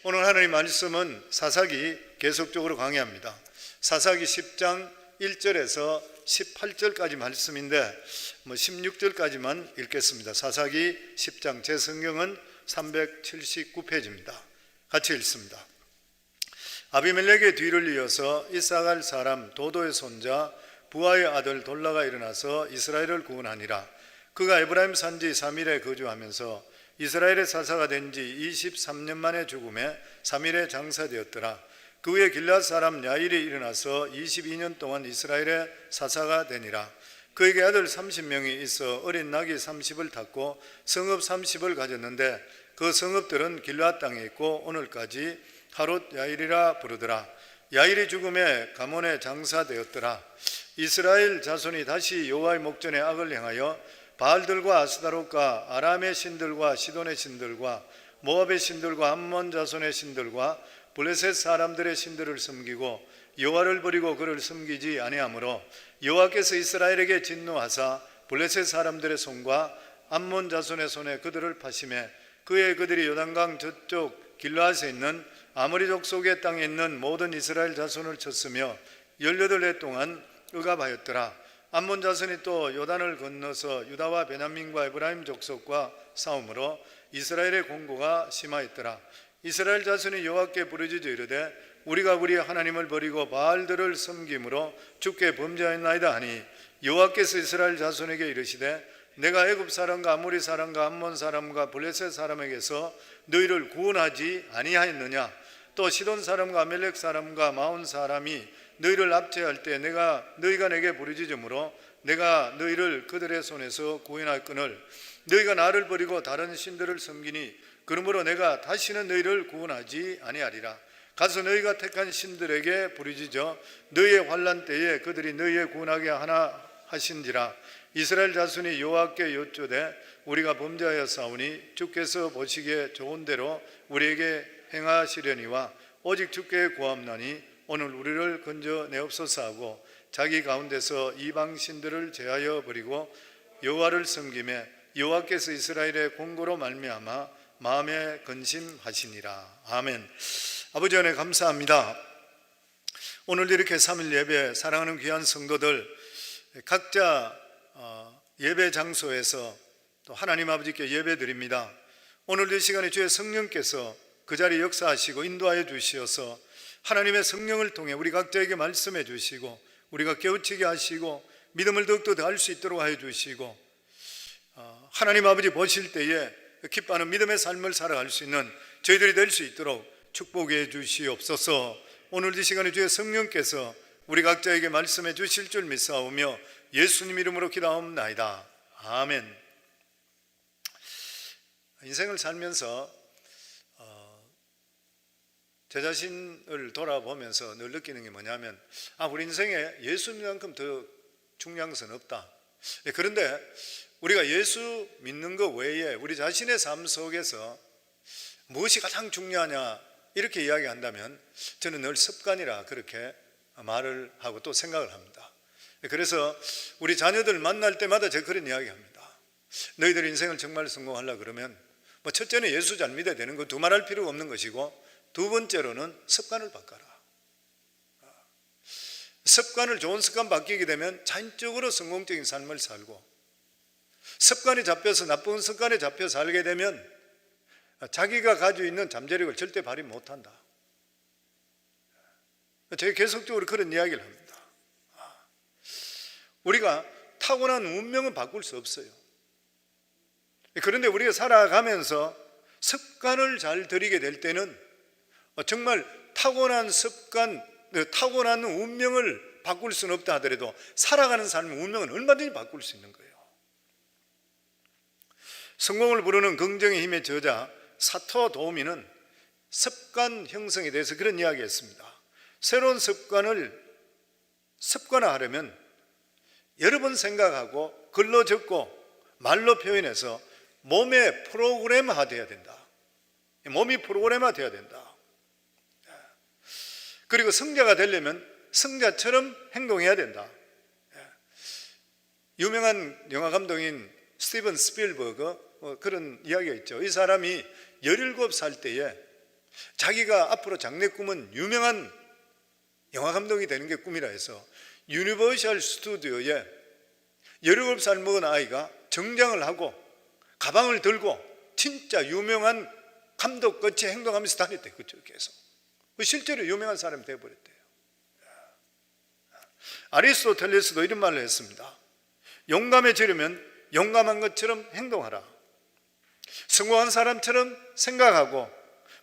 오늘 하나님 말씀은 사사기 계속적으로 강의합니다. 사사기 10장 1절에서 18절까지 말씀인데 16절까지만 읽겠습니다. 사사기 10장, 제 성경은 379페이지입니다. 같이 읽습니다. 아비멜렉의 뒤를 이어서 이사갈 사람 도도의 손자 부하의 아들 돌라가 일어나서 이스라엘을 구원하니라. 그가 에브라임 산지 사밀에 거주하면서 이스라엘의 사사가 된 지 23년 만에 죽음에 사밀에 장사되었더라. 그 후에 길앗 사람 야일이 일어나서 22년 동안 이스라엘의 사사가 되니라. 그에게 아들 30명이 있어 어린 낙이 30을 탔고 성읍 30을 가졌는데 그 성읍들은 길앗 땅에 있고 오늘까지 하롯 야일이라 부르더라. 야일이 죽음에 가몬에 장사되었더라. 이스라엘 자손이 다시 여호와의 목전에 악을 행하여 바알들과 아스다롯과 아람의 신들과 시돈의 신들과 모압의 신들과 암몬 자손의 신들과 블레셋 사람들의 신들을 섬기고 여호와를 버리고 그를 섬기지 아니하므로 여호와께서 이스라엘에게 진노하사 블레셋 사람들의 손과 암몬 자손의 손에 그들을 파심해 그의 그들이 요단강 저쪽 길르앗에 있는 아모리 족속의 땅에 있는 모든 이스라엘 자손을 쳤으며 18해 동안 억압하였더라. 암몬 자손이 또 요단을 건너서 유다와 베냐민과 에브라임 족속과 싸움으로 이스라엘의 공고가 심하였더라. 이스라엘 자손이 여호와께 부르짖어 이르되 우리가 우리 하나님을 버리고 바알들을 섬김으로 주께 범죄하였나이다 하니 여호와께서 이스라엘 자손에게 이르시되 내가 애굽 사람과 아모리 사람과 암몬 사람과 블레셋 사람에게서 너희를 구원하지 아니하였느냐. 또 시돈 사람과 아멜렉 사람과 마온 사람이 너희를 압제할 때 너희가 내게 부르짖으므로 내가 너희를 그들의 손에서 구원하였거늘 너희가 나를 버리고 다른 신들을 섬기니 그러므로 내가 다시는 너희를 구원하지 아니하리라. 가서 너희가 택한 신들에게 부르짖어 너희의 환난 때에 그들이 너희의 구원하게 하나 하신지라. 이스라엘 자손이 여호와께 여쭈되 우리가 범죄하였사오니 주께서 보시기에 좋은 대로 우리에게 행하시려니와 오직 주께 구함나니 오늘 우리를 건져내옵소서 하고 자기 가운데서 이방 신들을 제하여 버리고 여호와를 섬기매 여호와께서 이스라엘의 공고로 말미암아 마음에 근심하시니라. 아멘. 아버지 은혜 감사합니다. 오늘 이렇게 3일 예배 사랑하는 귀한 성도들 각자 예배 장소에서 또 하나님 아버지께 예배 드립니다. 오늘 이 시간에 주의 성령께서 그 자리에 역사하시고 인도하여 주시어서 하나님의 성령을 통해 우리 각자에게 말씀해 주시고 우리가 깨우치게 하시고 믿음을 더욱더 더할 수 있도록 하여 주시고 하나님 아버지 보실 때에 기뻐하는 믿음의 삶을 살아갈 수 있는 저희들이 될 수 있도록 축복해 주시옵소서. 오늘 이 시간에 주의 성령께서 우리 각자에게 말씀해 주실 줄 믿사오며 예수님 이름으로 기도하옵나이다. 아멘. 인생을 살면서 제 자신을 돌아보면서 늘 느끼는 게 뭐냐면 우리 인생에 예수님만큼 더 중요한 것은 없다. 그런데 우리가 예수 믿는 것 외에 우리 자신의 삶 속에서 무엇이 가장 중요하냐 이렇게 이야기한다면 저는 늘 습관이라 그렇게 말을 하고 또 생각을 합니다. 그래서 우리 자녀들 만날 때마다 제가 그런 이야기합니다. 너희들 인생을 정말 성공하려고 그러면 첫째는 예수 잘 믿어야 되는 거 두말할 필요가 없는 것이고 두 번째로는 습관을 바꿔라. 좋은 습관 바뀌게 되면 자연적으로 성공적인 삶을 살고 습관이 잡혀서 나쁜 습관에 잡혀 살게 되면 자기가 가지고 있는 잠재력을 절대 발휘 못한다. 제가 계속적으로 그런 이야기를 합니다. 우리가 타고난 운명은 바꿀 수 없어요. 그런데 우리가 살아가면서 습관을 잘 들이게 될 때는 정말 타고난 습관, 타고난 운명을 바꿀 수는 없다 하더라도 살아가는 삶의 운명은 얼마든지 바꿀 수 있는 거예요. 성공을 부르는 긍정의 힘의 저자 사토 도우미는 습관 형성에 대해서 그런 이야기했습니다. 새로운 습관화하려면 여러 번 생각하고 글로 적고 말로 표현해서 몸에 프로그램화되어야 된다. 몸이 프로그램화되어야 된다. 그리고 성자가 되려면 성자처럼 행동해야 된다. 유명한 영화 감독인 스티븐 스필버그 그런 이야기가 있죠. 이 사람이 17살 때에 자기가 앞으로 장래 꿈은 유명한 영화 감독이 되는 게 꿈이라 해서 유니버셜 스튜디오에 17살 먹은 아이가 정장을 하고 가방을 들고 진짜 유명한 감독같이 행동하면서 다녔대요. 그쪽에서 실제로 유명한 사람이 되어버렸대요. 아리스토텔레스도 이런 말을 했습니다. 용감해지려면 용감한 것처럼 행동하라. 성공한 사람처럼 생각하고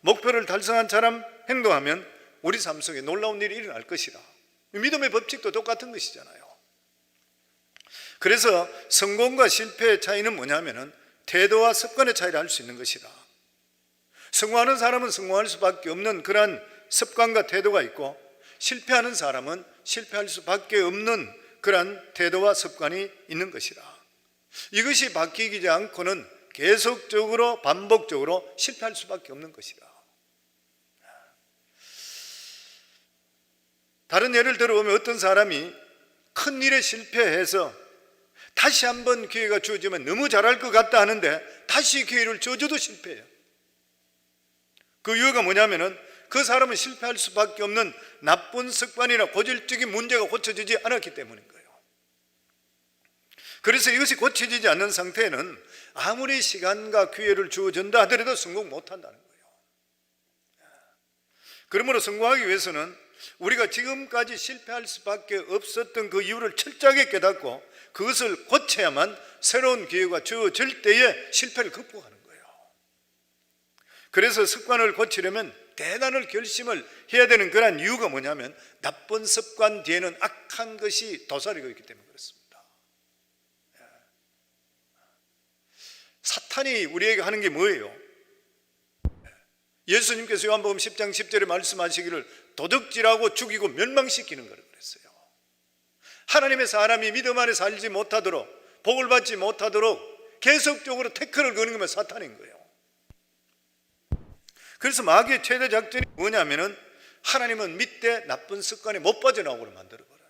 목표를 달성한 사람 행동하면 우리 삶 속에 놀라운 일이 일어날 것이라. 믿음의 법칙도 똑같은 것이잖아요. 그래서 성공과 실패의 차이는 뭐냐면은 태도와 습관의 차이를 알 수 있는 것이라. 성공하는 사람은 성공할 수밖에 없는 그러한 습관과 태도가 있고, 실패하는 사람은 실패할 수밖에 없는 그러한 태도와 습관이 있는 것이라. 이것이 바뀌지 않고는 계속적으로 반복적으로 실패할 수밖에 없는 것이라. 다른 예를 들어보면 어떤 사람이 큰 일에 실패해서 다시 한번 기회가 주어지면 너무 잘할 것 같다 하는데 다시 기회를 줘줘도 실패해요. 그 이유가 뭐냐면은 그 사람은 실패할 수밖에 없는 나쁜 습관이나 고질적인 문제가 고쳐지지 않았기 때문인 거예요. 그래서 이것이 고쳐지지 않는 상태에는 아무리 시간과 기회를 주어준다 하더라도 성공 못한다는 거예요. 그러므로 성공하기 위해서는 우리가 지금까지 실패할 수밖에 없었던 그 이유를 철저하게 깨닫고 그것을 고쳐야만 새로운 기회가 주어질 때에 실패를 극복하는 거예요. 그래서 습관을 고치려면 대단한 결심을 해야 되는 그런 이유가 뭐냐면 나쁜 습관 뒤에는 악한 것이 도사리고 있기 때문에 그렇습니다. 사탄이 우리에게 하는 게 뭐예요? 예수님께서 요한복음 10장 10절에 말씀하시기를 도둑질하고 죽이고 멸망시키는 거라고 그랬어요. 하나님의 사람이 믿음 안에 살지 못하도록, 복을 받지 못하도록 계속적으로 태클을 거는 것만 사탄인 거예요. 그래서 마귀의 최대 작전이 뭐냐면은 하나님은 믿되 나쁜 습관에 못 빠져나오도록 만들어버려요.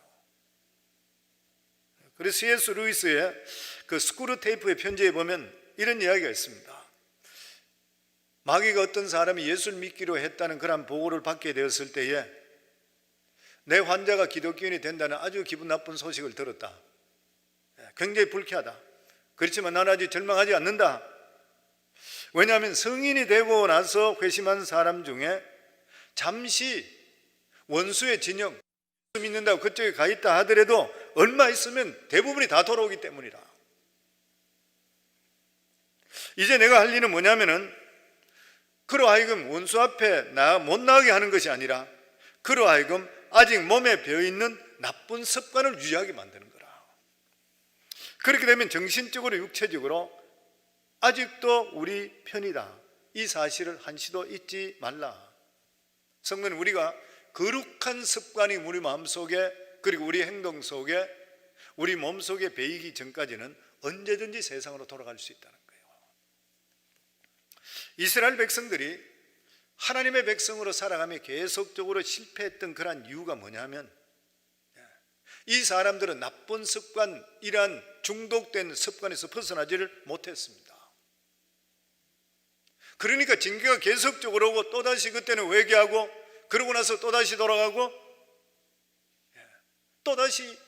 그래서 C.S. 루이스의 그 스크루 테이프의 편지에 보면 이런 이야기가 있습니다. 마귀가 어떤 사람이 예수를 믿기로 했다는 그런 보고를 받게 되었을 때에 내 환자가 기독교인이 된다는 아주 기분 나쁜 소식을 들었다. 굉장히 불쾌하다. 그렇지만 나는 아직 절망하지 않는다. 왜냐하면 성인이 되고 나서 회심한 사람 중에 잠시 원수의 진영, 믿는다고 그쪽에 가 있다 하더라도 얼마 있으면 대부분이 다 돌아오기 때문이라. 이제 내가 할 일은 뭐냐면은 그로 하여금 원수 앞에 못 나가게 하는 것이 아니라 그로 하여금 아직 몸에 배어있는 나쁜 습관을 유지하게 만드는 거라. 그렇게 되면 정신적으로 육체적으로 아직도 우리 편이다. 이 사실을 한시도 잊지 말라. 성도는 우리가 거룩한 습관이 우리 마음속에 그리고 우리 행동 속에 우리 몸속에 배이기 전까지는 언제든지 세상으로 돌아갈 수 있다는 거예요. 이스라엘 백성들이 하나님의 백성으로 살아가며 계속적으로 실패했던 그런 이유가 뭐냐면 이 사람들은 나쁜 습관이란 중독된 습관에서 벗어나지를 못했습니다. 그러니까 징계가 계속적으로 오고 또다시 그때는 회개하고 그러고 나서 또다시 돌아가고 또다시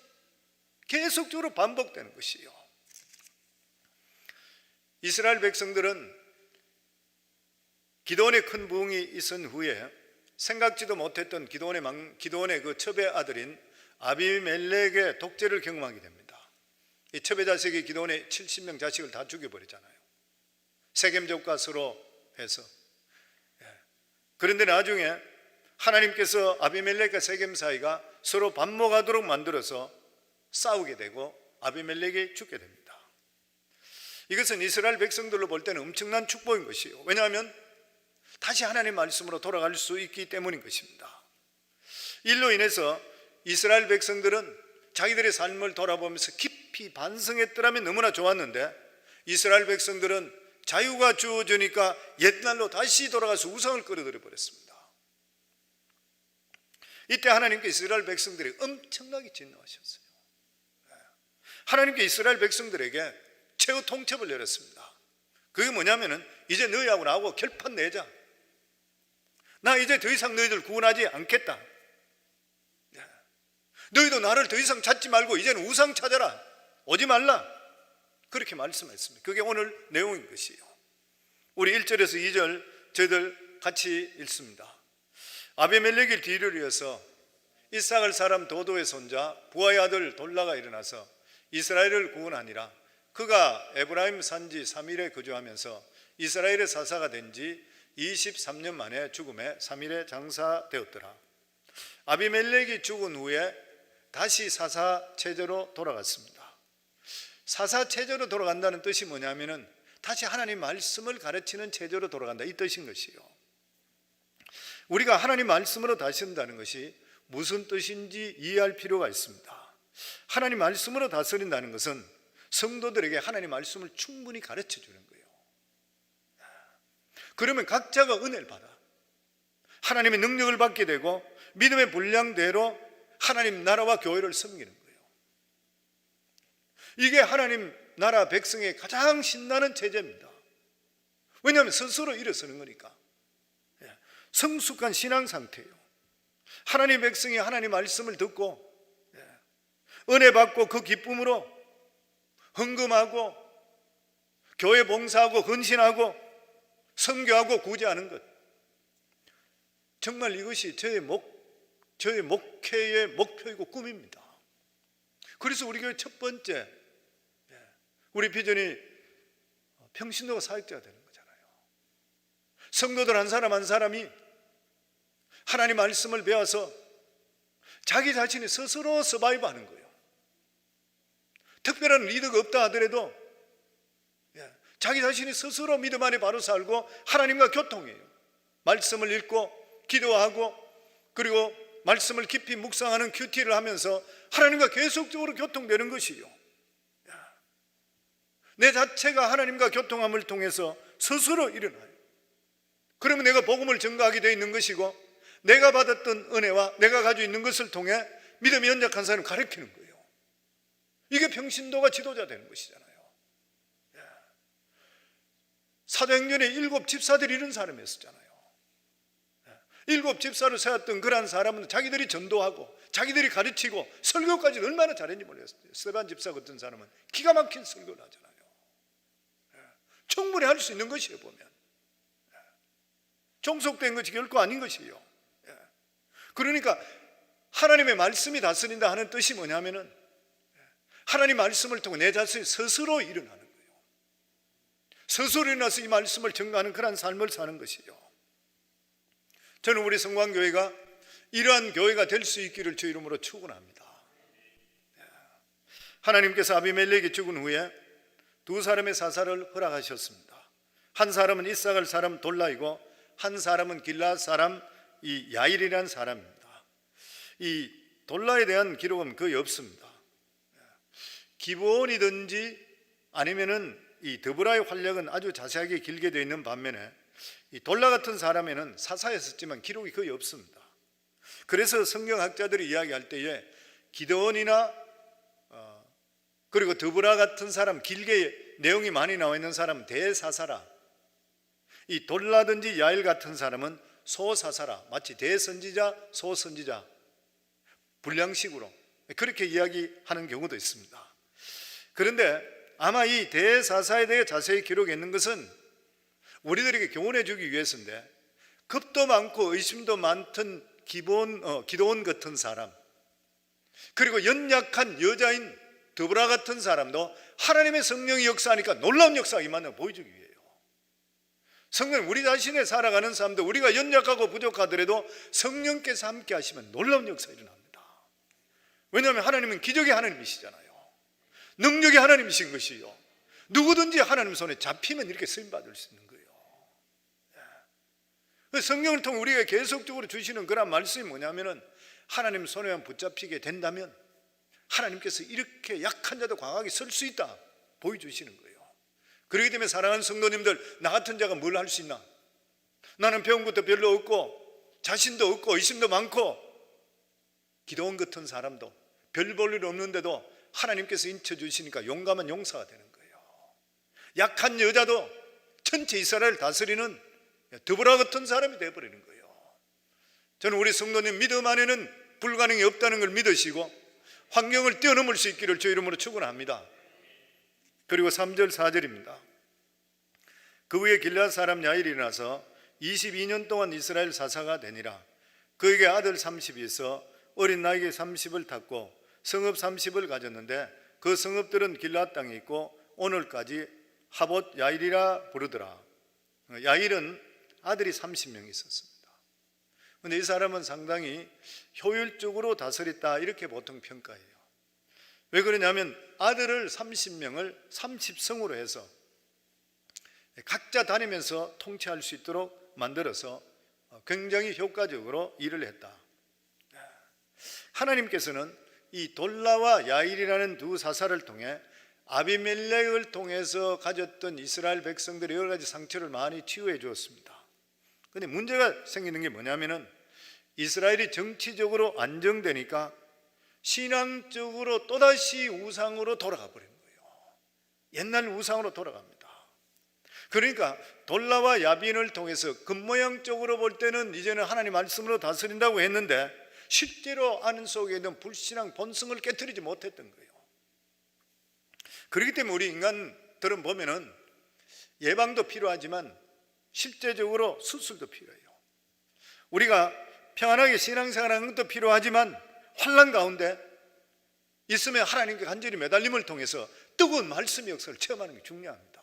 계속적으로 반복되는 것이에요. 이스라엘 백성들은 기드온의 큰 부흥이 있은 후에 생각지도 못했던 기드온의 그 첩의 아들인 아비멜렉의 독재를 경험하게 됩니다. 이 첩의 자식이 기드온의 70명 자식을 다 죽여버리잖아요. 세겜족과 서로 해서. 그런데 나중에 하나님께서 아비멜렉과 세겜 사이가 서로 반목하도록 만들어서 싸우게 되고 아비멜렉이 죽게 됩니다. 이것은 이스라엘 백성들로 볼 때는 엄청난 축복인 것이에요. 왜냐하면 다시 하나님의 말씀으로 돌아갈 수 있기 때문인 것입니다. 일로 인해서 이스라엘 백성들은 자기들의 삶을 돌아보면서 깊이 반성했더라면 너무나 좋았는데 이스라엘 백성들은 자유가 주어지니까 옛날로 다시 돌아가서 우상을 끌어들여 버렸습니다. 이때 하나님께 이스라엘 백성들이 엄청나게 진노하셨어요. 하나님께 이스라엘 백성들에게 최후 통첩을 내렸습니다. 그게 뭐냐면은 이제 너희하고 나하고 결판 내자. 나 이제 더 이상 너희들 구원하지 않겠다. 너희도 나를 더 이상 찾지 말고 이제는 우상 찾아라. 오지 말라. 그렇게 말씀했습니다. 그게 오늘 내용인 것이에요. 우리 1절에서 2절 저희들 같이 읽습니다. 아비멜렉의 뒤를 이어서 이삭을 사람 도도의 손자 부하의 아들 돌라가 일어나서 이스라엘을 구원하니라. 그가 에브라임 산지 3일에 거주하면서 이스라엘의 사사가 된 지 23년 만에 죽음에 3일에 장사되었더라. 아비멜렉이 죽은 후에 다시 사사 체제로 돌아갔습니다. 사사 체제로 돌아간다는 뜻이 뭐냐면은 다시 하나님 말씀을 가르치는 체제로 돌아간다, 이 뜻인 것이요. 우리가 하나님 말씀으로 다스린다는 것이 무슨 뜻인지 이해할 필요가 있습니다. 하나님 말씀으로 다스린다는 것은 성도들에게 하나님 말씀을 충분히 가르쳐 주는 거예요. 그러면 각자가 은혜를 받아 하나님의 능력을 받게 되고 믿음의 분량대로 하나님 나라와 교회를 섬기는 거예요. 이게 하나님 나라 백성의 가장 신나는 체제입니다. 왜냐하면 스스로 일어서는 거니까. 성숙한 신앙 상태예요. 하나님 백성이 하나님 말씀을 듣고 은혜 받고 그 기쁨으로 헌금하고 교회 봉사하고 헌신하고 선교하고 구제하는 것, 정말 이것이 저의 목회의 목표이고 꿈입니다. 그래서 우리 교회 첫 번째 우리 비전이 평신도가 사역자가 되는 거잖아요. 성도들 한 사람 한 사람이 하나님 말씀을 배워서 자기 자신이 스스로 서바이브하는 거예요. 특별한 리더가 없다 하더라도 자기 자신이 스스로 믿음 안에 바로 살고 하나님과 교통해요. 말씀을 읽고 기도하고 그리고 말씀을 깊이 묵상하는 큐티를 하면서 하나님과 계속적으로 교통되는 것이요. 내 자체가 하나님과 교통함을 통해서 스스로 일어나요. 그러면 내가 복음을 전가하게 되어 있는 것이고 내가 받았던 은혜와 내가 가지고 있는 것을 통해 믿음이 연약한 사람을 가르치는 거예요. 이게 평신도가 지도자 되는 것이잖아요. 사도행전에 7 집사들이 이런 사람이었잖아요. 7 집사를 세웠던 그러한 사람은 자기들이 전도하고 자기들이 가르치고 설교까지 얼마나 잘했는지 몰랐어요. 스데반 집사 같은 사람은 기가 막힌 설교를 하잖아요. 충분히 할 수 있는 것이에요. 보면 종속된 것이 결코 아닌 것이에요. 그러니까 하나님의 말씀이 다스린다 하는 뜻이 뭐냐면은 하나님 말씀을 통해 내 자신이 스스로 일어나는 거예요. 스스로 일어나서 이 말씀을 전가하는 그런 삶을 사는 것이에요. 저는 우리 성광교회가 이러한 교회가 될 수 있기를 주 이름으로 축원합니다. 하나님께서 아비멜렉이 죽은 후에 두 사람의 사사를 허락하셨습니다. 한 사람은 이삭을 사람 돌라이고 한 사람은 길라 사람 이 야일이라는 사람입니다. 이 돌라에 대한 기록은 거의 없습니다. 기브온이든지 아니면은 이 드보라의 활약은 아주 자세하게 길게 되어 있는 반면에 이 돌라 같은 사람에는 사사였었지만 기록이 거의 없습니다. 그래서 성경학자들이 이야기할 때에 기드온이나 그리고 드보라 같은 사람, 길게 내용이 많이 나와 있는 사람은 대사사라, 이 돌라든지 야일 같은 사람은 소사사라, 마치 대선지자, 소선지자 분량식으로 그렇게 이야기하는 경우도 있습니다. 그런데 아마 이 대사사에 대해 자세히 기록해 있는 것은 우리들에게 교훈해 주기 위해서인데, 겁도 많고 의심도 많던 기드온 같은 사람, 그리고 연약한 여자인 드보라 같은 사람도 하나님의 성령이 역사하니까 놀라운 역사가 임하는 걸 보여주기 위해요. 성령, 우리 자신에 살아가는 사람도 우리가 연약하고 부족하더라도 성령께서 함께 하시면 놀라운 역사가 일어납니다. 왜냐하면 하나님은 기적의 하나님이시잖아요. 능력의 하나님이신 것이요. 누구든지 하나님 손에 잡히면 이렇게 쓰임받을 수 있는 거예요. 성령을 통해 우리가 계속적으로 주시는 그런 말씀이 뭐냐면은 하나님 손에만 붙잡히게 된다면 하나님께서 이렇게 약한 자도 강하게 설 수 있다 보여주시는 거예요. 그렇기 때문에 사랑하는 성도님들, 나 같은 자가 뭘 할 수 있나? 나는 배운 것도 별로 없고 자신도 없고 의심도 많고, 기드온 같은 사람도 별 볼 일 없는데도 하나님께서 인쳐주시니까 용감한 용사가 되는 거예요. 약한 여자도 전체 이스라엘을 다스리는 드보라 같은 사람이 되어버리는 거예요. 저는 우리 성도님 믿음 안에는 불가능이 없다는 걸 믿으시고 환경을 뛰어넘을 수 있기를 주 이름으로 축원합니다. 그리고 3절 4절입니다. 그 후에 길앗 사람 야일이 일어나서 22년 동안 이스라엘 사사가 되니라. 그에게 아들 30이 있어 어린 나이에 30을 탔고 성읍 30을 가졌는데 그 성읍들은 길앗 땅에 있고 오늘까지 하봇 야일이라 부르더라. 야일은 아들이 30명 있었습니다. 그런데 이 사람은 상당히 효율적으로 다스렸다 이렇게 보통 평가해요. 왜 그러냐면 아들을 30명을 30성으로 해서 각자 다니면서 통치할 수 있도록 만들어서 굉장히 효과적으로 일을 했다. 하나님께서는 이 돌라와 야일이라는 두 사사를 통해 아비멜렉을 통해서 가졌던 이스라엘 백성들의 여러 가지 상처를 많이 치유해 주었습니다. 그런데 문제가 생기는 게 뭐냐면은 이스라엘이 정치적으로 안정되니까 신앙적으로 또다시 우상으로 돌아가 버린 거예요. 옛날 우상으로 돌아갑니다. 그러니까 돌라와 야빈을 통해서 겉모양적으로 볼 때는 이제는 하나님 말씀으로 다스린다고 했는데 실제로 안은 속에 있는 불신앙 본성을 깨트리지 못했던 거예요. 그렇기 때문에 우리 인간들은 보면은 예방도 필요하지만 실제적으로 수술도 필요해요. 우리가 평안하게 신앙생활하는 것도 필요하지만 환난 가운데 있으면 하나님께 간절히 매달림을 통해서 뜨거운 말씀의 역사를 체험하는 게 중요합니다.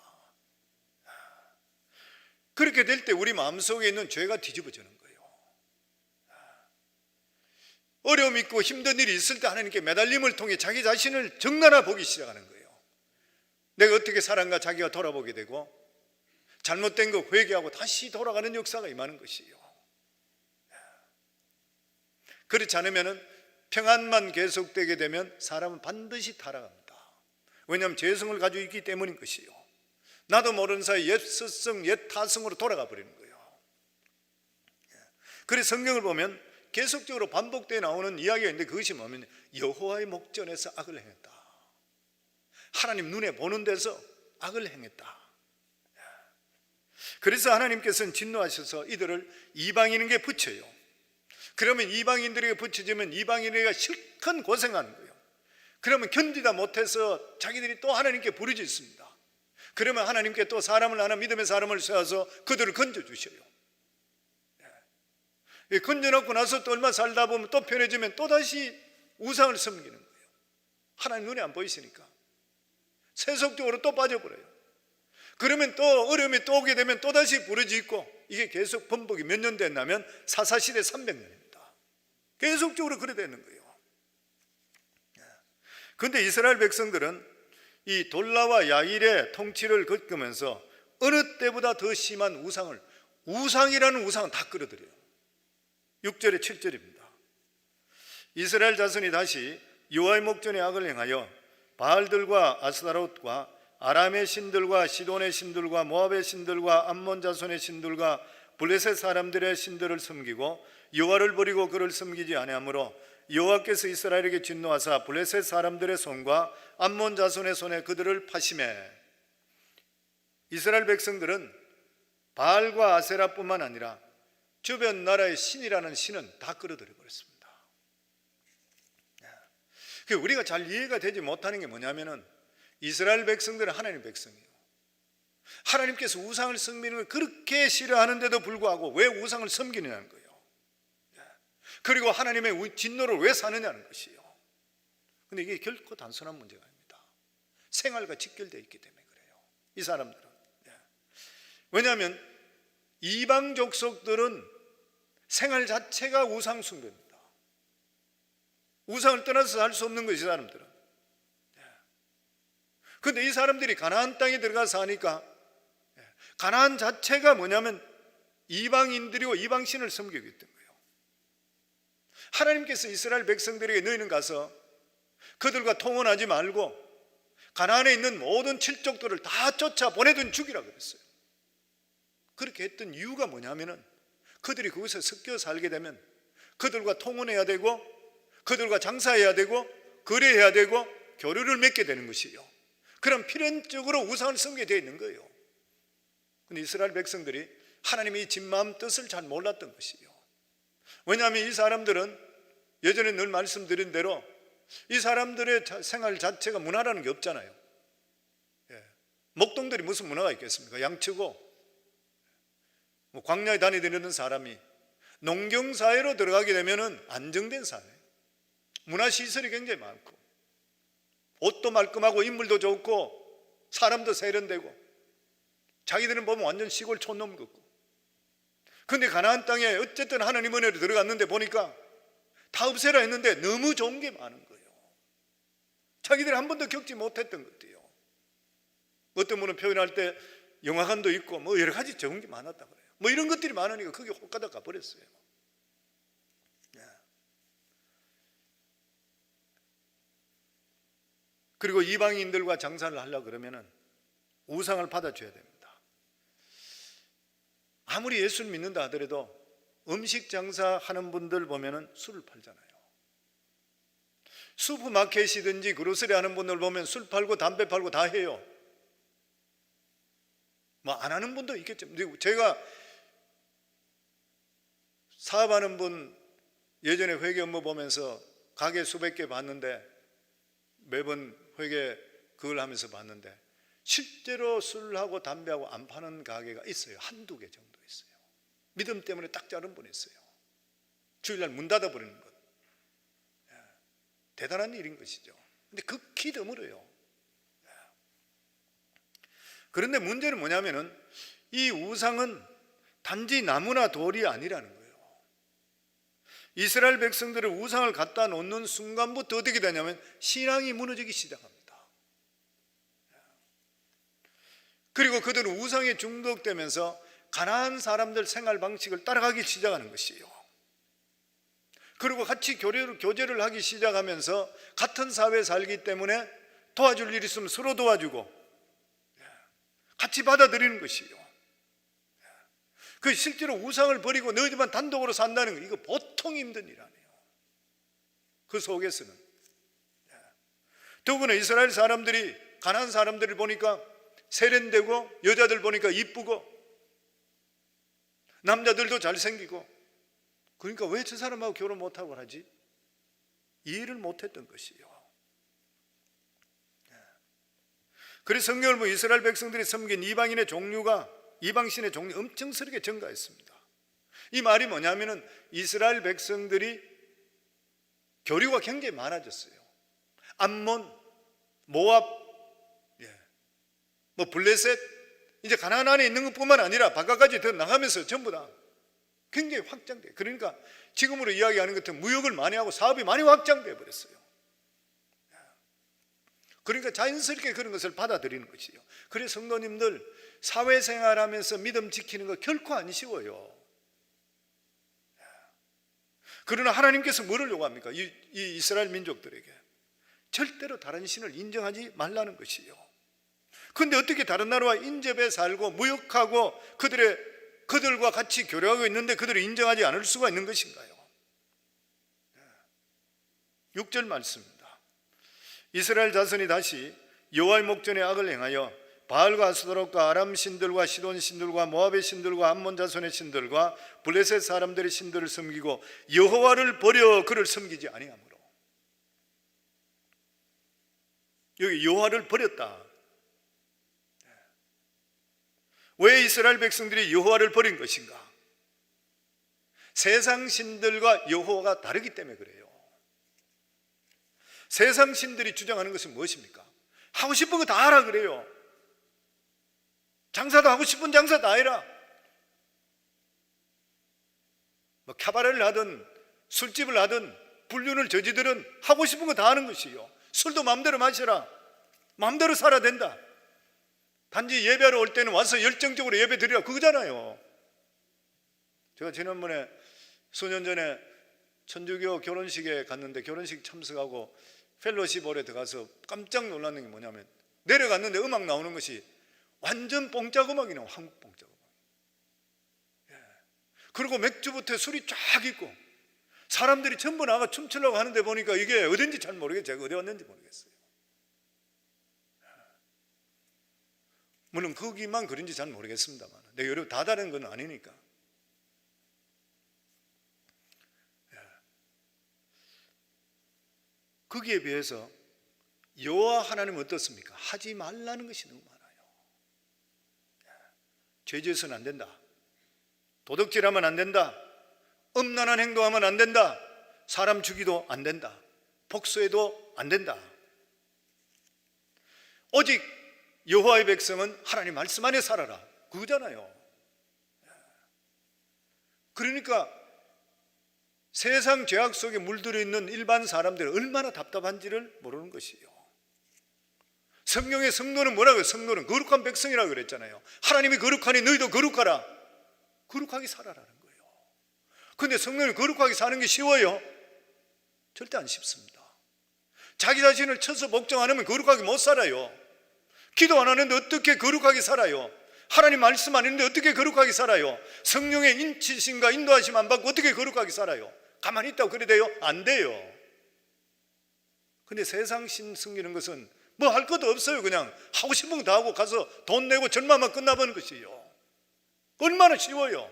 그렇게 될 때 우리 마음속에 있는 죄가 뒤집어지는 거예요. 어려움 있고 힘든 일이 있을 때 하나님께 매달림을 통해 자기 자신을 적나라 보기 시작하는 거예요. 내가 어떻게 살았는가 자기가 돌아보게 되고 잘못된 거 회개하고 다시 돌아가는 역사가 임하는 것이에요. 그렇지 않으면 평안만 계속되게 되면 사람은 반드시 타락합니다. 왜냐하면 죄성을 가지고 있기 때문인 것이에요. 나도 모르는 사이 옛 스승, 옛 타성으로 돌아가 버리는 거예요. 그래서 성경을 보면 계속적으로 반복되어 나오는 이야기가 있는데 그것이 뭐냐면 여호와의 목전에서 악을 행했다. 하나님 눈에 보는 데서 악을 행했다. 그래서 하나님께서는 진노하셔서 이들을 이방인에게 붙여요. 그러면 이방인들에게 붙여지면 이방인에게 실컷 고생하는 거예요. 그러면 견디다 못해서 자기들이 또 하나님께 부르짖습니다. 그러면 하나님께 또 사람을 하나 믿음의 사람을 세워서 그들을 건져주셔요. 건져놓고 나서 또 얼마 살다 보면 또 편해지면 또다시 우상을 섬기는 거예요. 하나님 눈에 안 보이시니까 세속적으로 또 빠져버려요. 그러면 또 어려움이 또 오게 되면 또다시 부르짖고 이게 계속 번복이 몇 년 됐냐면 사사시대 300년입니다. 계속적으로 그래 되는 거예요. 그런데 이스라엘 백성들은 이 돌라와 야일의 통치를 겪으면서 어느 때보다 더 심한 우상이라는 우상은 다 끌어들여요. 6절에 7절입니다. 이스라엘 자손이 다시 여호와의 목전에 악을 행하여 바알들과 아스타롯과 아람의 신들과 시돈의 신들과 모압의 신들과 암몬 자손의 신들과 블레셋 사람들의 신들을 섬기고 여호와를 버리고 그를 섬기지 아니하므로 여호와께서 이스라엘에게 진노하사 블레셋 사람들의 손과 암몬 자손의 손에 그들을 파심해. 이스라엘 백성들은 바알과 아세라뿐만 아니라 주변 나라의 신이라는 신은 다 끌어들여 버렸습니다. 우리가 잘 이해가 되지 못하는 게 뭐냐면은 이스라엘 백성들은 하나님의 백성이에요. 하나님께서 우상을 섬기는 걸 그렇게 싫어하는데도 불구하고 왜 우상을 섬기느냐는 거예요. 그리고 하나님의 진노를 왜 사느냐는 것이에요. 그런데 이게 결코 단순한 문제가 아닙니다. 생활과 직결되어 있기 때문에 그래요. 이 사람들은. 왜냐하면 이방 족속들은 생활 자체가 우상 숭배입니다. 우상을 떠나서 살 수 없는 것이 사람들은. 그런데 이 사람들이 가나안 땅에 들어가서 사니까 가나안 자체가 뭐냐면 이방인들이고 이방신을 섬기고 있던 거예요. 하나님께서 이스라엘 백성들에게 너희는 가서 그들과 통혼하지 말고 가나안에 있는 모든 칠족들을 다 쫓아 보내든 죽이라 그랬어요. 그렇게 했던 이유가 뭐냐면은 그들이 거기서 섞여 살게 되면 그들과 통혼해야 되고 그들과 장사해야 되고 거래해야 되고 교류를 맺게 되는 것이에요. 그럼 필연적으로 우상을 섬기게 되어 있는 거예요. 그런데 이스라엘 백성들이 하나님의 이 진마음 뜻을 잘 몰랐던 것이에요. 왜냐하면 이 사람들은 예전에 늘 말씀드린 대로 이 사람들의 생활 자체가 문화라는 게 없잖아요. 목동들이 무슨 문화가 있겠습니까? 양치고 광야에 다니던 사람이 농경사회로 들어가게 되면 안정된 사회, 문화시설이 굉장히 많고 옷도 말끔하고 인물도 좋고 사람도 세련되고 자기들은 보면 완전 시골 촌놈 같고, 근데 가나안 땅에 어쨌든 하나님 은혜로 들어갔는데 보니까 다 없애라 했는데 너무 좋은 게 많은 거예요. 자기들이 한 번도 겪지 못했던 것들이요. 어떤 분은 표현할 때 영화관도 있고 뭐 여러 가지 좋은 게 많았다 그래요. 뭐 이런 것들이 많으니까 그게 홀가닥 가버렸어요. 그리고 이방인들과 장사를 하려고 그러면은 우상을 받아줘야 됩니다. 아무리 예수를 믿는다 하더라도 음식 장사하는 분들 보면은 술을 팔잖아요. 슈퍼마켓이든지 그로서리 하는 분들 보면 술 팔고 담배 팔고 다 해요. 뭐 안 하는 분도 있겠죠. 제가 사업하는 분 예전에 회계 업무 보면서 가게 수백 개 봤는데, 매번 회계 그걸 하면서 봤는데 실제로 술하고 담배하고 안 파는 가게가 있어요. 한두 개 정도 있어요. 믿음 때문에 딱 자른 분이 있어요. 주일날 문 닫아버리는 것. 대단한 일인 것이죠. 근데 극히 드물어요. 그런데 문제는 뭐냐면은 이 우상은 단지 나무나 돌이 아니라는 거예요. 이스라엘 백성들을 우상을 갖다 놓는 순간부터 어떻게 되냐면 신앙이 무너지기 시작합니다. 그리고 그들은 우상에 중독되면서 가나안 사람들 생활 방식을 따라가기 시작하는 것이에요. 그리고 같이 교제를 하기 시작하면서 같은 사회에 살기 때문에 도와줄 일 있으면 서로 도와주고 같이 받아들이는 것이에요. 그 실제로 우상을 버리고 너희들만 단독으로 산다는 거, 이거 보통 힘든 일 아니에요. 그 속에서는 더구나 이스라엘 사람들이 가나안 사람들을 보니까 세련되고 여자들 보니까 이쁘고 남자들도 잘생기고, 그러니까 왜 저 사람하고 결혼 못하고 하지? 이해를 못했던 것이에요. 그래서 성경을 보면 이스라엘 백성들이 섬긴 이방신의 종류가 엄청스럽게 증가했습니다. 이 말이 뭐냐면은 이스라엘 백성들이 교류가 굉장히 많아졌어요. 암몬, 모압, 뭐 블레셋, 이제 가나안 안에 있는 것뿐만 아니라 바깥까지 더 나가면서 전부 다 굉장히 확장돼. 그러니까 지금으로 이야기하는 것 같은 무역을 많이 하고 사업이 많이 확장돼 버렸어요. 그러니까 자연스럽게 그런 것을 받아들이는 것이요. 그래서 성도님들 사회생활하면서 믿음 지키는 거 결코 안 쉬워요. 그러나 하나님께서 뭐를 요구합니까? 이 이스라엘 민족들에게 절대로 다른 신을 인정하지 말라는 것이요. 그런데 어떻게 다른 나라와 인접해 살고 무역하고 그들과 같이 교류하고 있는데 그들을 인정하지 않을 수가 있는 것인가요? 6절 말씀입니다. 이스라엘 자손이 다시 여호와의 목전에 악을 행하여 바알과 아스도롯과 아람 신들과 시돈 신들과 모압의 신들과 암몬 자손의 신들과 블레셋 사람들의 신들을 섬기고 여호와를 버려 그를 섬기지 아니하므로. 여기 여호와를 버렸다. 왜 이스라엘 백성들이 여호와를 버린 것인가? 세상 신들과 여호와가 다르기 때문에 그래요. 세상 신들이 주장하는 것은 무엇입니까? 하고 싶은 거 다 하라 그래요. 장사도 하고 싶은 장사 다 해라. 뭐 캬바레를 하든 술집을 하든 불륜을 저지들은 하고 싶은 거 다 하는 것이요. 술도 마음대로 마셔라. 마음대로 살아야 된다. 단지 예배하러 올 때는 와서 열정적으로 예배 드리라, 그거잖아요. 제가 지난번에 수년 전에 천주교 결혼식에 갔는데 결혼식 참석하고 펠로시볼에 들어가서 깜짝 놀라는 게 뭐냐면 내려갔는데 음악 나오는 것이 완전 뽕짝 음악이 나와. 한국 뽕짝 음악. 그리고 맥주부터 술이 쫙 있고 사람들이 전부 나가 춤추려고 하는데 보니까 이게 어딘지 잘 모르겠어요. 제가 어디 왔는지 모르겠어요. 물론 거기만 그런지 잘 모르겠습니다만 내가 여러분 다 다른 건 아니니까. 거기에 비해서 여호와 하나님은 어떻습니까? 하지 말라는 것이 너무 많아요. 죄 지어서는 안 된다, 도둑질하면 안 된다, 음란한 행동하면 안 된다, 사람 죽이도 안 된다, 복수해도 안 된다. 오직 여호와의 백성은 하나님 말씀 안에 살아라, 그거잖아요. 그러니까 세상 죄악 속에 물들어 있는 일반 사람들은 얼마나 답답한지를 모르는 것이에요. 성경의 성도는 뭐라고요? 성도는 거룩한 백성이라고 그랬잖아요. 하나님이 거룩하니 너희도 거룩하라, 거룩하게 살아라는 거예요. 그런데 성도는 거룩하게 사는 게 쉬워요? 절대 안 쉽습니다. 자기 자신을 쳐서 복종 안 하면 거룩하게 못 살아요. 기도 안 하는데 어떻게 거룩하게 살아요? 하나님 말씀 안 했는데 어떻게 거룩하게 살아요? 성령의 인치심과 인도하심 안 받고 어떻게 거룩하게 살아요? 가만히 있다고 그래 돼요? 안 돼요. 근데 세상 신 섬기는 것은 뭐 할 것도 없어요. 그냥 하고 싶은 거 다 하고 가서 돈 내고 절마만 끝나버는 것이에요. 얼마나 쉬워요.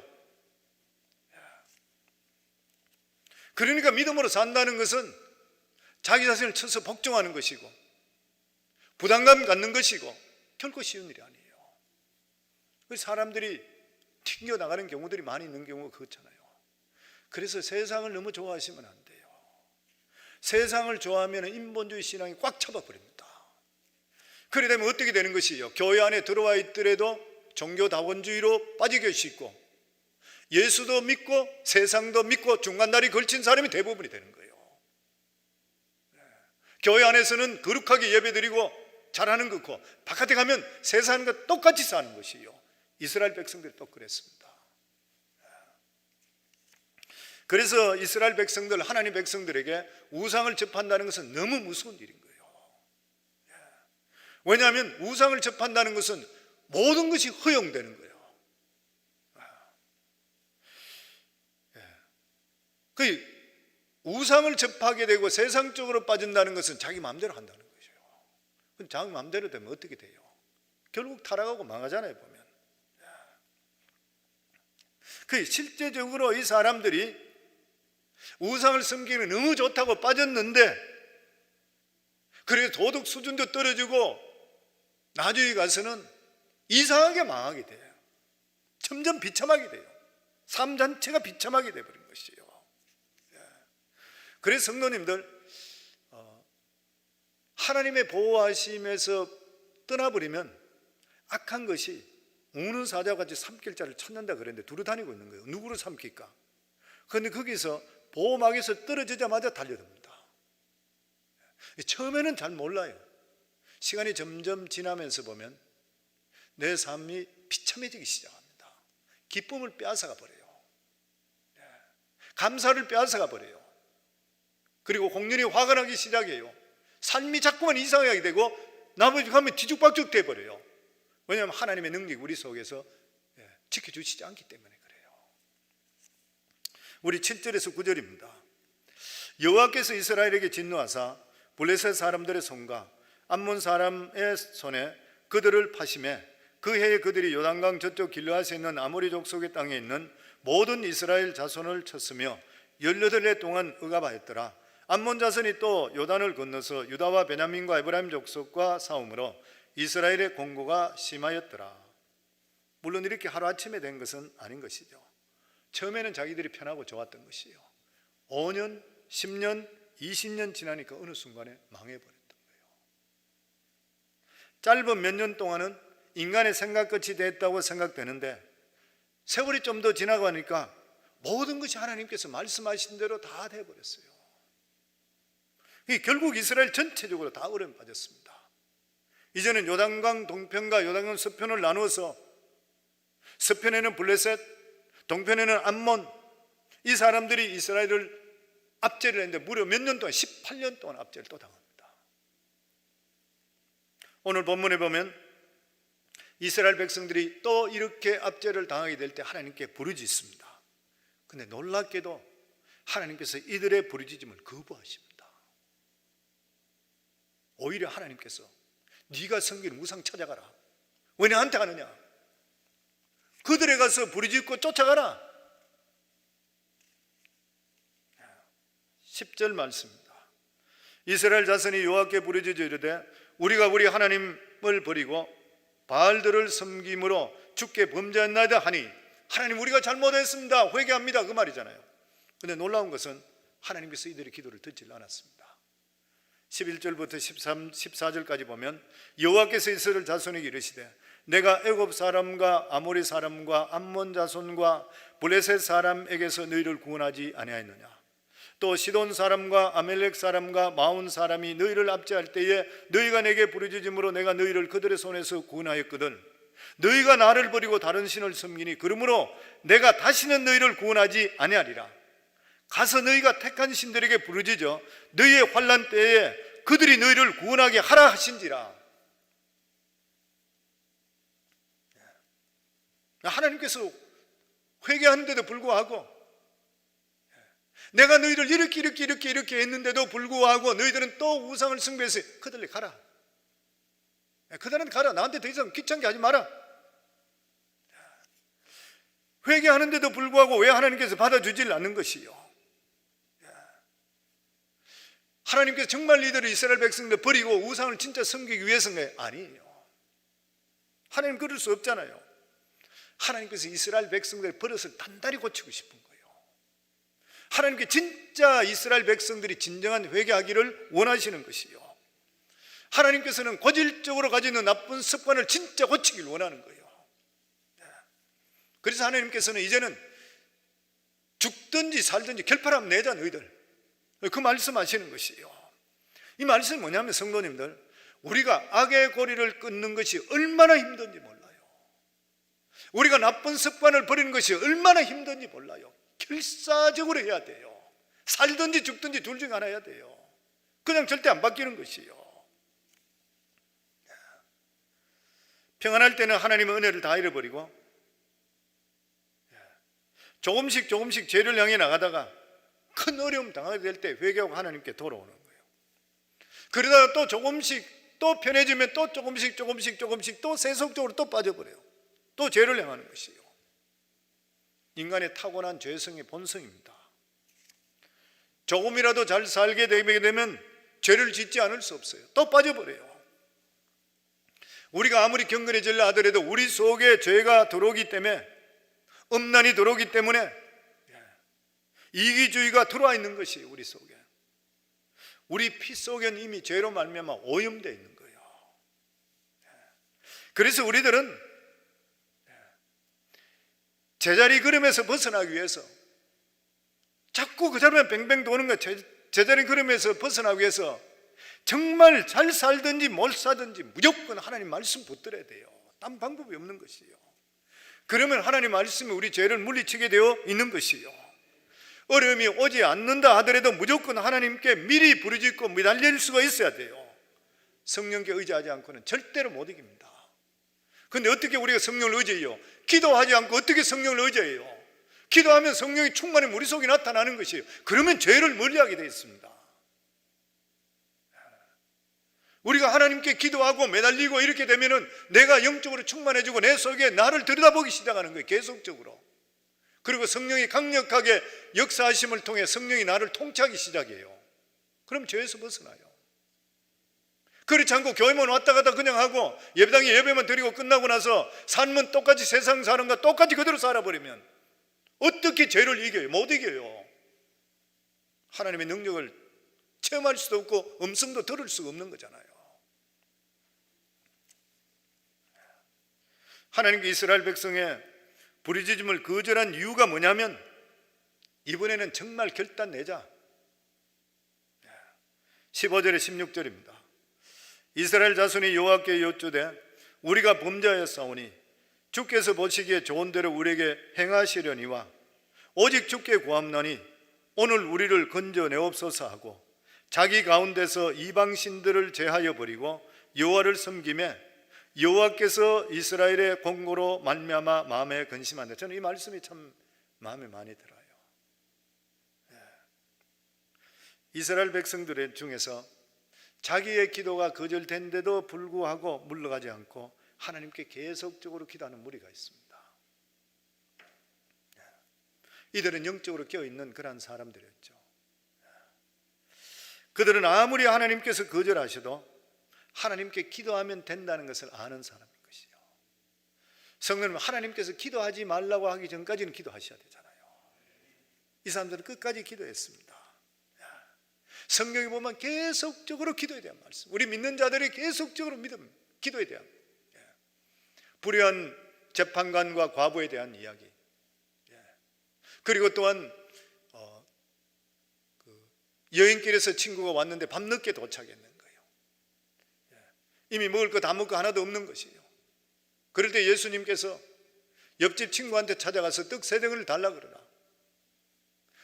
그러니까 믿음으로 산다는 것은 자기 자신을 쳐서 복종하는 것이고 부담감 갖는 것이고 결코 쉬운 일이 아니에요. 사람들이 튕겨나가는 경우들이 많이 있는 경우가 그렇잖아요. 그래서 세상을 너무 좋아하시면 안 돼요. 세상을 좋아하면 인본주의 신앙이 꽉 잡아버립니다. 그래 되면 어떻게 되는 것이에요? 교회 안에 들어와 있더라도 종교다원주의로 빠지게 쉽고 예수도 믿고 세상도 믿고 중간다리 걸친 사람이 대부분이 되는 거예요. 교회 안에서는 거룩하게 예배드리고 잘하는 것고 바깥에 가면 세상과 똑같이 사는 것이에요. 이스라엘 백성들이 또 그랬습니다. 그래서 이스라엘 백성들, 하나님 백성들에게 우상을 접한다는 것은 너무 무서운 일인 거예요. 왜냐하면 우상을 접한다는 것은 모든 것이 허용되는 거예요. 그 우상을 접하게 되고 세상적으로 빠진다는 것은 자기 마음대로 한다는 거죠. 자기 마음대로 되면 어떻게 돼요? 결국 타락하고 망하잖아요, 보면. 그 실제적으로 이 사람들이 우상을 섬기는 너무 좋다고 빠졌는데 그래서 도덕 수준도 떨어지고 나중에 가서는 이상하게 망하게 돼요. 점점 비참하게 돼요. 삶 자체가 비참하게 돼버린 것이에요. 그래서 성도님들 하나님의 보호하심에서 떠나버리면 악한 것이 우는 사자와 같이 삼킬 자를 찾는다 그랬는데 두루 다니고 있는 거예요. 누구를 삼킬까? 그런데 거기서 보호막에서 떨어지자마자 달려듭니다. 처음에는 잘 몰라요. 시간이 점점 지나면서 보면 내 삶이 비참해지기 시작합니다. 기쁨을 빼앗아가 버려요. 감사를 빼앗아가 버려요. 그리고 공연히 화가 나기 시작해요. 삶이 자꾸만 이상하게 되고 나머지 가면 뒤죽박죽 돼버려요. 왜냐하면 하나님의 능력이 우리 속에서 지켜주시지 않기 때문에 그래요. 우리 7절에서 9절입니다. 여호와께서 이스라엘에게 진노하사 블레셋 사람들의 손과 암몬 사람의 손에 그들을 파심해 그 해에 그들이 요단강 저쪽 길르앗에 있는 아모리 족속의 땅에 있는 모든 이스라엘 자손을 쳤으며 18해 동안 억압하였더라. 암몬 자손이 또 요단을 건너서 유다와 베냐민과 에브라임 족속과 싸움으로 이스라엘의 공고가 심하였더라. 물론 이렇게 하루아침에 된 것은 아닌 것이죠. 처음에는 자기들이 편하고 좋았던 것이에요. 5년, 10년, 20년 지나니까 어느 순간에 망해버렸던 거예요. 짧은 몇 년 동안은 인간의 생각 끝이 됐다고 생각되는데 세월이 좀 더 지나가니까 모든 것이 하나님께서 말씀하신 대로 다 돼버렸어요. 결국 이스라엘 전체적으로 다 어려움 빠졌습니다. 이제는 요단강 동편과 요단강 서편을 나누어서 서편에는 블레셋, 동편에는 암몬, 이 사람들이 이스라엘을 압제를 했는데 무려 몇 년 동안 18년 동안 압제를 또 당합니다. 오늘 본문에 보면 이스라엘 백성들이 또 이렇게 압제를 당하게 될 때 하나님께 부르짖습니다. 그런데 놀랍게도 하나님께서 이들의 부르짖음을 거부하십니다. 오히려 하나님께서 네가 섬기는 우상 찾아가라. 왜 나한테 가느냐? 그들에 가서 부르짖고 쫓아가라. 10절 말씀입니다. 이스라엘 자손이 여호와께 부르짖어 이르되 우리가 우리 하나님을 버리고 바알들을 섬김으로 주께 범죄했나이다 하니, 하나님 우리가 잘못했습니다, 회개합니다, 그 말이잖아요. 그런데 놀라운 것은 하나님께서 이들의 기도를 듣지 않았습니다. 11절부터 14절까지 보면 여호와께서 이스라엘 자손에게 이르시되 내가 애굽 사람과 아모리 사람과 암몬 자손과 블레셋 사람에게서 너희를 구원하지 아니하였느냐. 또 시돈 사람과 아멜렉 사람과 마온 사람이 너희를 압제할 때에 너희가 내게 부르짖음으로 내가 너희를 그들의 손에서 구원하였거든. 너희가 나를 버리고 다른 신을 섬기니 그러므로 내가 다시는 너희를 구원하지 아니하리라. 가서 너희가 택한 신들에게 부르짖어 너희의 환난 때에 그들이 너희를 구원하게 하라 하신지라. 하나님께서 회개하는데도 불구하고, 내가 너희를 이렇게 했는데도 불구하고 너희들은 또 우상을 숭배해서 그들에게 가라, 그들한테 가라, 나한테 더 이상 귀찮게 하지 마라. 회개하는데도 불구하고 왜 하나님께서 받아주질 않는 것이요? 하나님께서 정말 이들을, 이스라엘 백성들 버리고 우상을 진짜 섬기기 위해서인가요? 아니에요. 하나님 그럴 수 없잖아요. 하나님께서 이스라엘 백성들의 버릇을 단단히 고치고 싶은 거예요. 하나님께 진짜 이스라엘 백성들이 진정한 회개하기를 원하시는 것이요, 하나님께서는 고질적으로 가지고 있는 나쁜 습관을 진짜 고치기를 원하는 거예요. 그래서 하나님께서는 이제는 죽든지 살든지 결판하면 내자 너희들, 그 말씀하시는 것이에요. 이 말씀이 뭐냐면 성도님들, 우리가 악의 고리를 끊는 것이 얼마나 힘든지 몰라요. 우리가 나쁜 습관을 버리는 것이 얼마나 힘든지 몰라요. 결사적으로 해야 돼요. 살든지 죽든지 둘 중 하나 해야 돼요. 그냥 절대 안 바뀌는 것이요. 평안할 때는 하나님의 은혜를 다 잃어버리고 조금씩 죄를 향해 나가다가 큰 어려움 당하게 될 때 회개하고 하나님께 돌아오는 거예요. 그러다가 또 조금씩 또 편해지면 또 조금씩 또 세속적으로 또 빠져버려요. 또 죄를 행하는 것이에요. 인간의 타고난 죄성의 본성입니다. 조금이라도 잘 살게 되면 죄를 짓지 않을 수 없어요. 또 빠져버려요. 우리가 아무리 경건해지려 하더라도 우리 속에 죄가 들어오기 때문에, 음란이 들어오기 때문에 이기주의가 들어와 있는 것이에요. 우리 속에, 우리 피 속에는 이미 죄로 말미암아 오염되어 있는 거예요. 그래서 우리들은 제자리 걸음에서 벗어나기 위해서, 자꾸 그 자리만 뱅뱅 도는 거, 제자리 걸음에서 벗어나기 위해서 정말 잘 살든지 못 살든지 무조건 하나님 말씀 붙들어야 돼요. 딴 방법이 없는 것이에요. 그러면 하나님 말씀이 우리 죄를 물리치게 되어 있는 것이에요. 어려움이 오지 않는다 하더라도 무조건 하나님께 미리 부르짖고 매달릴 수가 있어야 돼요. 성령께 의지하지 않고는 절대로 못 이깁니다. 그런데 어떻게 우리가 성령을 의지해요? 기도하지 않고 어떻게 성령을 의지해요? 기도하면 성령이 충만히 우리 속에 나타나는 것이에요. 그러면 죄를 멀리하게 되어 있습니다. 우리가 하나님께 기도하고 매달리고 이렇게 되면은 내가 영적으로 충만해지고 내 속에 나를 들여다보기 시작하는 거예요. 계속적으로. 그리고 성령이 강력하게 역사하심을 통해 성령이 나를 통치하기 시작해요. 그럼 죄에서 벗어나요. 그렇지 않고 교회만 왔다 갔다 그냥 하고 예배당에 예배만 드리고 끝나고 나서 삶은 똑같이 세상 사람과 똑같이 그대로 살아버리면 어떻게 죄를 이겨요? 못 이겨요. 하나님의 능력을 체험할 수도 없고 음성도 들을 수가 없는 거잖아요. 하나님께 이스라엘 백성의 부르짖음을 거절한 이유가 뭐냐면, 이번에는 정말 결단 내자. 15절에 16절입니다. 이스라엘 자손이 여호와께 여쭈되 우리가 범죄하였사오니 주께서 보시기에 좋은 대로 우리에게 행하시려니와 오직 주께 구함나니 오늘 우리를 건져내옵소서 하고 자기 가운데서 이방신들을 제하여 버리고 여호와를 섬기매 여호와께서 이스라엘의 공고로 말미암아 마음에 근심한다. 저는 이 말씀이 참 마음에 많이 들어요. 이스라엘 백성들 중에서 자기의 기도가 거절된데도 불구하고 물러가지 않고 하나님께 계속적으로 기도하는 무리가 있습니다. 이들은 영적으로 깨어있는 그런 사람들이었죠. 그들은 아무리 하나님께서 거절하셔도 하나님께 기도하면 된다는 것을 아는 사람인 것이요. 성도님, 하나님께서 기도하지 말라고 하기 전까지는 기도하셔야 되잖아요. 이 사람들은 끝까지 기도했습니다. 성경에 보면 계속적으로 기도에 대한 말씀, 우리 믿는 자들이 계속적으로 기도에 대한, 불의한 재판관과 과부에 대한 이야기, 그리고 또한 여행길에서 친구가 왔는데 밤늦게 도착했는 거예요. 이미 먹을 거 다 먹고 하나도 없는 것이에요. 그럴 때 예수님께서 옆집 친구한테 찾아가서 떡 3덩을 달라 그러나,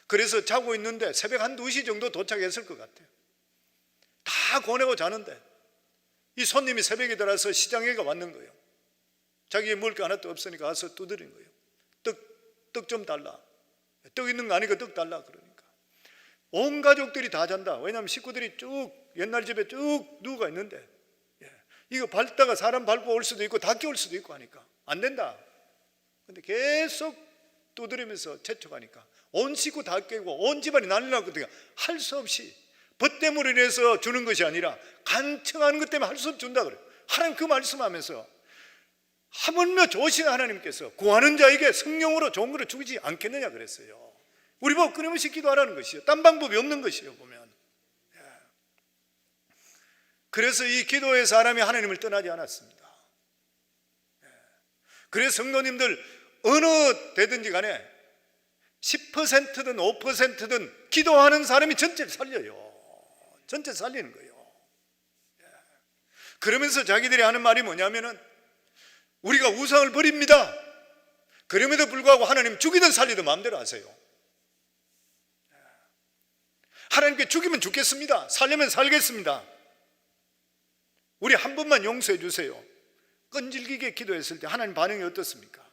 그래서 자고 있는데 새벽 1, 2시 정도 도착했을 것 같아요. 다 고내고 자는데 이 손님이 새벽에 들어와서 시장에 왔는 거예요. 자기의 먹을 거 하나도 없으니까 와서 두드린 거예요. 떡 좀 달라. 떡 있는 거 아니까 떡 달라 그러니까 온 가족들이 다 잔다. 왜냐하면 식구들이 쭉 옛날 집에 쭉 누가 있는데, 이거 밟다가 사람 밟고 올 수도 있고 닦여 올 수도 있고 하니까 안 된다. 근데 계속 두드리면서 재촉하니까 온 식구 다 깨고 온 집안이 난리 났거든요. 할 수 없이, 벗 때문에 인해서 주는 것이 아니라 간청하는 것 때문에 할 수 없이 준다 그래요. 하나님 그 말씀하면서 하물며 좋으신 하나님께서 구하는 자에게 성령으로 좋은 것을 주지 않겠느냐 그랬어요. 우리 보고 끊임없이 기도하라는 것이요. 딴 방법이 없는 것이요 보면. 그래서 이 기도의 사람이 하나님을 떠나지 않았습니다. 그래서 성도님들 어느 되든지 간에 10%든 5%든 기도하는 사람이 전체를 살려요. 전체 살리는 거예요. 그러면서 자기들이 하는 말이 뭐냐면은 우리가 우상을 버립니다. 그럼에도 불구하고 하나님 죽이든 살리든 마음대로 하세요. 하나님께 죽이면 죽겠습니다. 살려면 살겠습니다. 우리 한 번만 용서해 주세요. 끈질기게 기도했을 때 하나님 반응이 어떻습니까?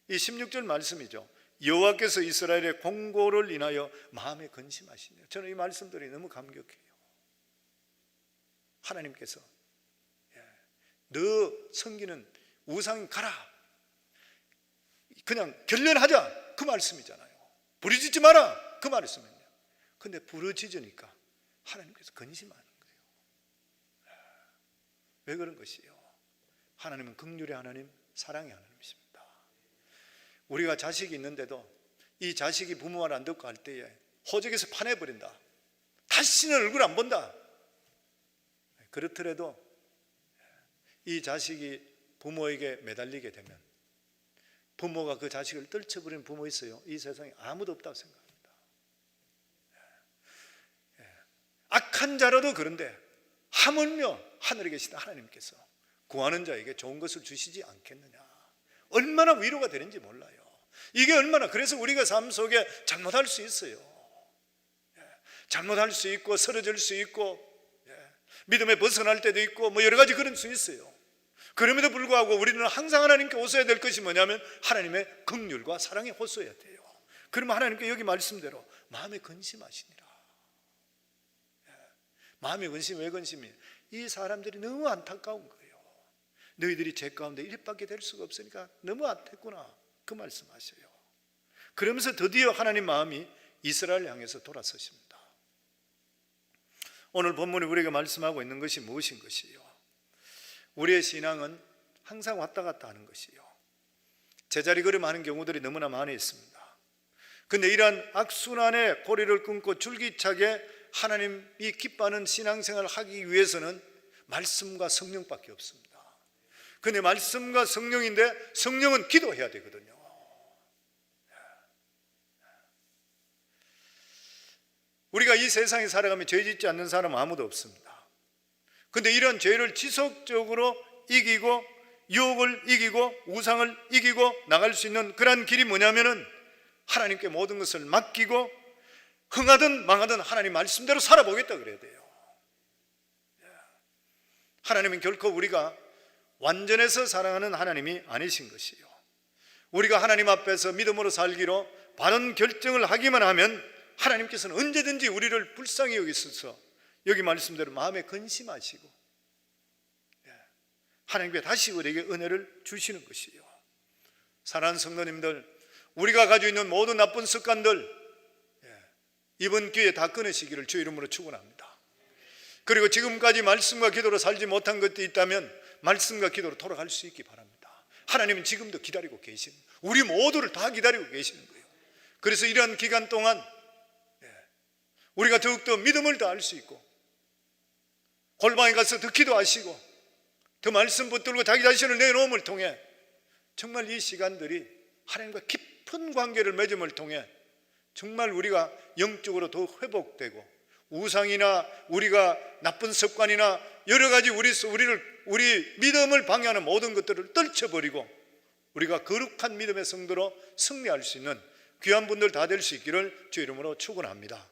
이 16절 말씀이죠. 여호와께서 이스라엘의 공고를 인하여 마음에 근심하시네요. 저는 이 말씀들이 너무 감격해요. 하나님께서 너 섬기는 우상 가라, 그냥 결론하자, 그 말씀이잖아요. 부르짖지 마라, 그 말씀이에요. 근데 부르짖으니까 하나님께서 근심하는 거예요. 왜 그런 것이에요? 하나님은 긍휼의 하나님, 사랑의 하나님이십니다. 우리가 자식이 있는데도 이 자식이 부모 말 안 듣고 할 때에 호적에서 파내버린다, 다시는 얼굴 안 본다. 그렇더라도 이 자식이 부모에게 매달리게 되면, 부모가 그 자식을 떨쳐버리는 부모 있어요? 이 세상에 아무도 없다고 생각합니다. 악한 자라도 그런데 하물며 하늘에 계신 하나님께서 구하는 자에게 좋은 것을 주시지 않겠느냐. 얼마나 위로가 되는지 몰라요. 이게 얼마나, 그래서 우리가 삶 속에 잘못할 수 있어요. 잘못할 수 있고 쓰러질 수 있고 믿음에 벗어날 때도 있고 뭐 여러 가지 그런 수 있어요. 그럼에도 불구하고 우리는 항상 하나님께 호소해야 될 것이 뭐냐면 하나님의 긍휼과 사랑에 호소해야 돼요. 그러면 하나님께 여기 말씀대로 마음에 근심하시니라. 마음에 근심, 왜 근심이에요? 이 사람들이 너무 안타까운 거예요. 너희들이 죄 가운데 이렇게밖에 될 수가 없으니까 너무 안타구나, 그 말씀하셔요. 그러면서 드디어 하나님 마음이 이스라엘을 향해서 돌아서십니다. 오늘 본문에 우리가 말씀하고 있는 것이 무엇인 것이요? 우리의 신앙은 항상 왔다 갔다 하는 것이요, 제자리 걸음하는 경우들이 너무나 많이 있습니다. 그런데 이러한 악순환의 고리를 끊고 줄기차게 하나님이 기뻐하는 신앙생활을 하기 위해서는 말씀과 성령밖에 없습니다. 그런데 말씀과 성령인데 성령은 기도해야 되거든요. 우리가 이 세상에 살아가면 죄 짓지 않는 사람은 아무도 없습니다. 그런데 이런 죄를 지속적으로 이기고 유혹을 이기고 우상을 이기고 나갈 수 있는 그런 길이 뭐냐면은 하나님께 모든 것을 맡기고 흥하든 망하든 하나님 말씀대로 살아보겠다 그래야 돼요. 하나님은 결코 우리가 완전해서 사랑하는 하나님이 아니신 것이요, 우리가 하나님 앞에서 믿음으로 살기로 바른 결정을 하기만 하면 하나님께서는 언제든지 우리를 불쌍히 여기셔서 여기 말씀대로 마음에 근심하시고 하나님께 다시 우리에게 은혜를 주시는 것이요. 사랑하는 성도님들, 우리가 가지고 있는 모든 나쁜 습관들 이번 기회에 다 끊으시기를 주 이름으로 축원합니다. 그리고 지금까지 말씀과 기도로 살지 못한 것도 있다면 말씀과 기도로 돌아갈 수 있기 바랍니다. 하나님은 지금도 기다리고 계시는, 우리 모두를 다 기다리고 계시는 거예요. 그래서 이러한 기간 동안 우리가 더욱더 믿음을 더할 수 있고, 골방에 가서 더 기도하시고 더 말씀 붙들고 자기 자신을 내놓음을 통해 정말 이 시간들이 하나님과 깊은 관계를 맺음을 통해 정말 우리가 영적으로 더욱 회복되고, 우상이나 우리가 나쁜 습관이나 여러 가지 우리 믿음을 방해하는 모든 것들을 떨쳐버리고 우리가 거룩한 믿음의 성도로 승리할 수 있는 귀한 분들 다 될 수 있기를 주 이름으로 축원합니다.